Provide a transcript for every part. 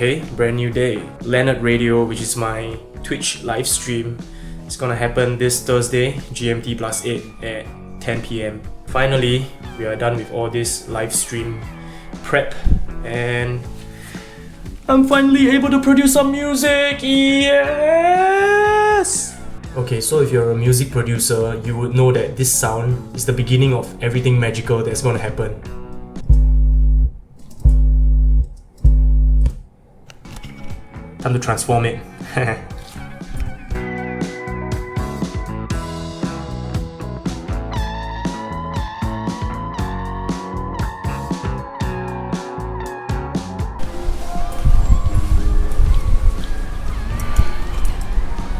Okay, brand new day. LeNERD Radio, which is my Twitch live stream, it's gonna happen this Thursday, GMT plus 8 at 10 PM. Finally, we are done with all this live stream prep and I'm finally able to produce some music! Yes! Okay, so if you're a music producer, you would know that this sound is the beginning of everything magical that's gonna happen. Time to transform it.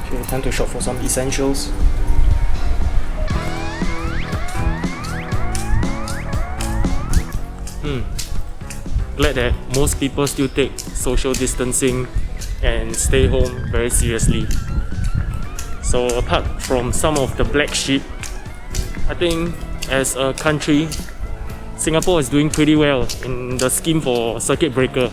Okay, time to shop for some essentials. Glad that most people still take social distancing and stay home very seriously. So apart from some of the black sheep, I think as a country, Singapore is doing pretty well in the scheme for circuit breaker.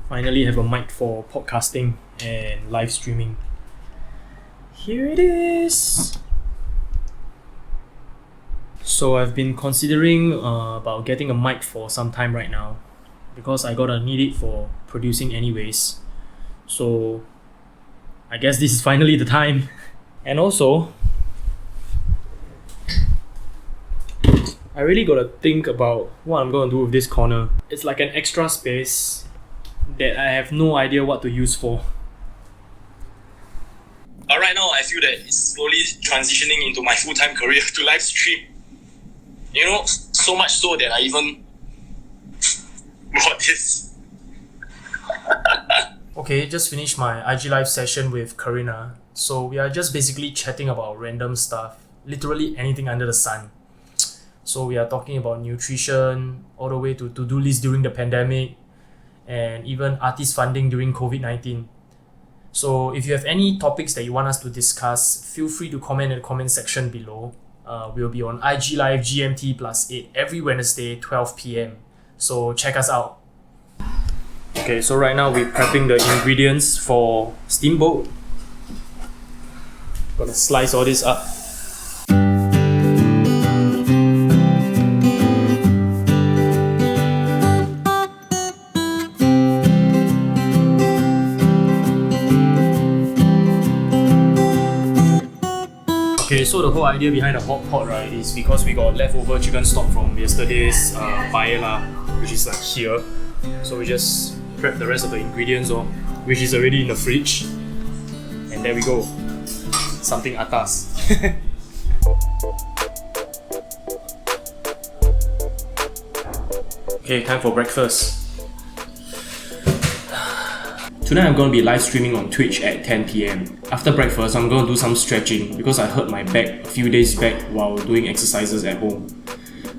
Finally have a mic for podcasting and live streaming. Here it is! So I've been considering about getting a mic for some time right now because I gotta need it for producing anyways. So I guess this is finally the time. And also, I really gotta think about what I'm gonna do with this corner. It's like an extra space that I have no idea what to use for. But right now, I feel that it's slowly transitioning into my full-time career to live stream. You know, so much so that I even bought this. Okay, just finished my IG live session with Karina. So we are just basically chatting about random stuff, literally anything under the sun. So we are talking about nutrition, all the way to to-do list during the pandemic, and even artist funding during COVID-19. So if you have any topics that you want us to discuss, feel free to comment in the comment section below. We'll be on IG Live GMT plus 8 every Wednesday, 12 PM. So check us out. Okay, so right now we're prepping the ingredients for steamboat. Gonna slice all this up. Okay, so the whole idea behind the hot pot, right, is because we got leftover chicken stock from yesterday's paella, which is like here. So we just prep the rest of the ingredients, which is already in the fridge. And there we go. Something atas. Okay, time for breakfast. Tonight I'm going to be live streaming on Twitch at 10 PM. After breakfast, I'm going to do some stretching because I hurt my back a few days back while doing exercises at home.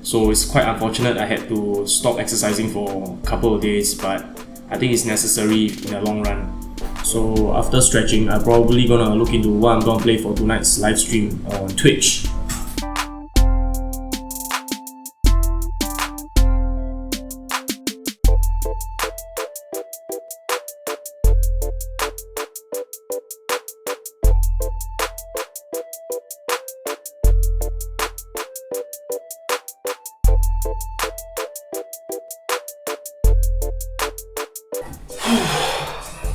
So it's quite unfortunate I had to stop exercising for a couple of days, but I think it's necessary in the long run. So after stretching, I'm probably going to look into what I'm going to play for tonight's live stream on Twitch.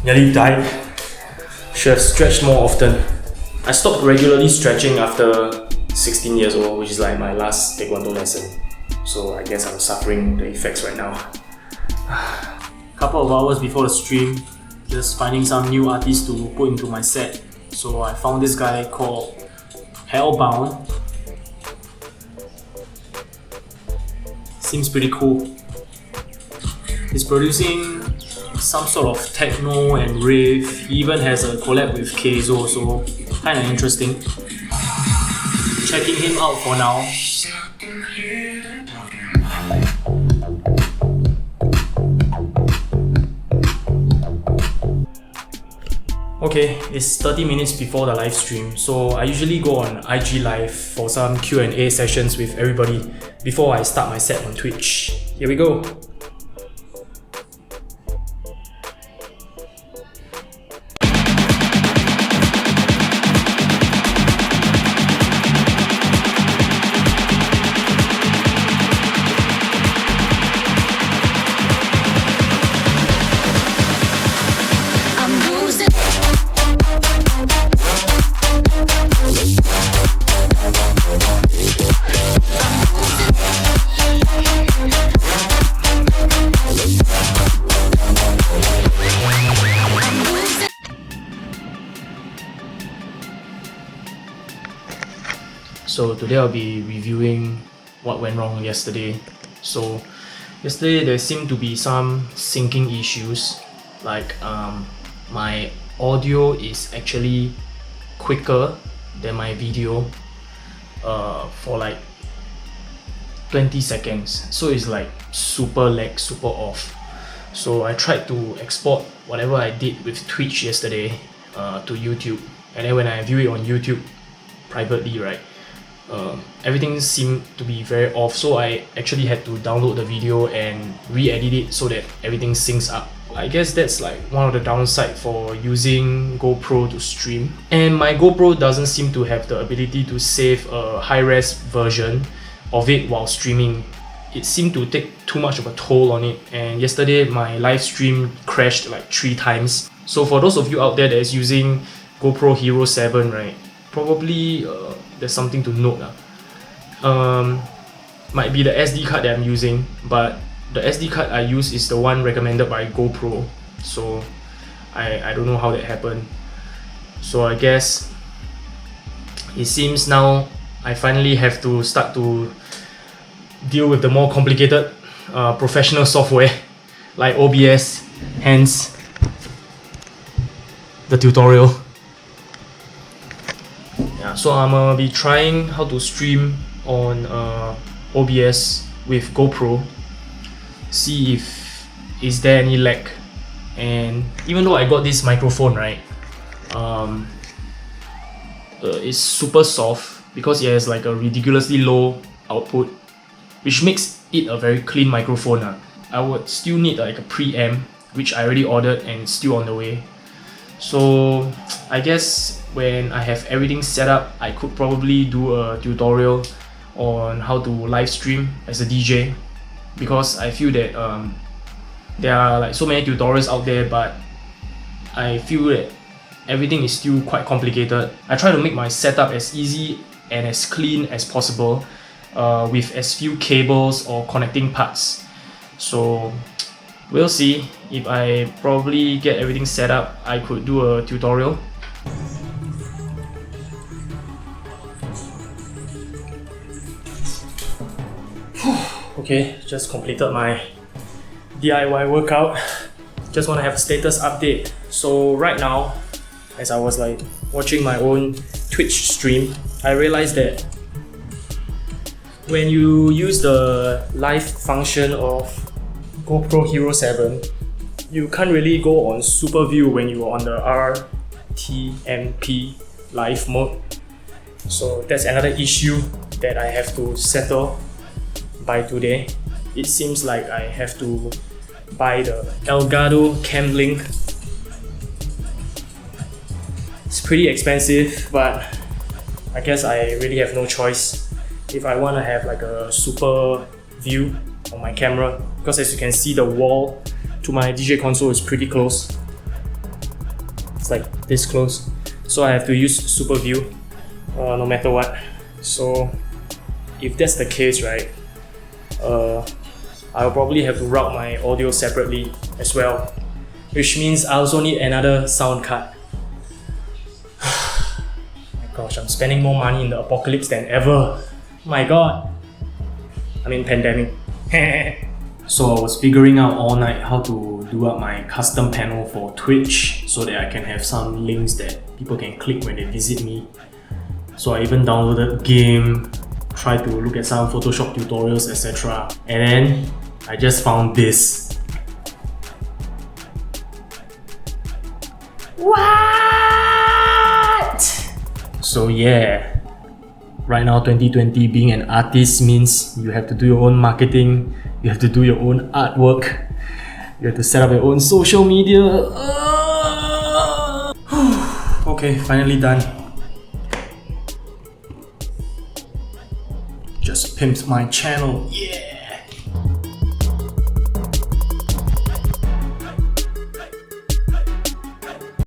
Nearly died. Should have stretched more often. I stopped regularly stretching after 16 years old, which is like my last taekwondo lesson. So I guess I'm suffering the effects right now. Couple of hours before the stream, just finding some new artists to put into my set. So I found this guy called Hellbound. Seems pretty cool. He's producing some sort of techno and rave. He even has a collab with Keizo, so kinda interesting. checking him out for now. Okay, it's 30 minutes before the live stream, so I usually go on IG Live for some Q&A sessions with everybody before I start my set on Twitch. Here we go. So today I'll be reviewing what went wrong yesterday. So yesterday there seemed to be some syncing issues, like my audio is actually quicker than my video for like 20 seconds, so it's like super lag, super off. So I tried to export whatever I did with Twitch yesterday to YouTube, and then when I view it on YouTube privately, right, everything seemed to be very off, so I actually had to download the video and re-edit it so that everything syncs up. I guess that's like one of the downside for using GoPro to stream. And my GoPro doesn't seem to have the ability to save a high-res version of it while streaming. It seemed to take too much of a toll on it, and yesterday my live stream crashed like 3 times. So for those of you out there that is using GoPro Hero 7, right, probably there's something to note. Might be the SD card that I'm using, but the SD card I use is the one recommended by GoPro, so I don't know how that happened. So I guess it seems now I finally have to start to deal with the more complicated professional software like OBS, hence the tutorial. Yeah, so I'm gonna be trying how to stream on OBS with GoPro, see if is there any lag. And even though I got this microphone, right, it's super soft because it has like a ridiculously low output, which makes it a very clean microphone. I would still need like a preamp, which I already ordered and it's still on the way. So I guess when I have everything set up, I could probably do a tutorial on how to live stream as a DJ, because I feel that there are like so many tutorials out there, but I feel that everything is still quite complicated. I try to make my setup as easy and as clean as possible with as few cables or connecting parts. So we'll see. If I probably get everything set up, I could do a tutorial. Okay, just completed my DIY workout. Just want to have a status update. So right now, as I was like watching my own Twitch stream, I realized that when you use the live function of GoPro Hero 7, you can't really go on super view when you're on the RTMP live mode. So that's another issue that I have to settle by today. It seems like I have to buy the Elgato Cam Link. It's pretty expensive, but I guess I really have no choice if I want to have like a super view on my camera, because as you can see, the wall to my DJ console is pretty close. It's like this close, so I have to use super view no matter what. So if that's the case, right, I'll probably have to route my audio separately as well, which means I also need another sound card. My gosh, I'm spending more money in the apocalypse than ever. My god, I mean pandemic. So I was figuring out all night how to do up my custom panel for Twitch so that I can have some links that people can click when they visit me. So I even downloaded game, tried to look at some Photoshop tutorials, etc. And then I just found this. What? So yeah, right now 2020, being an artist means you have to do your own marketing, you have to do your own artwork, you have to set up your own social media. Okay, finally done. Just pimped my channel, yeah!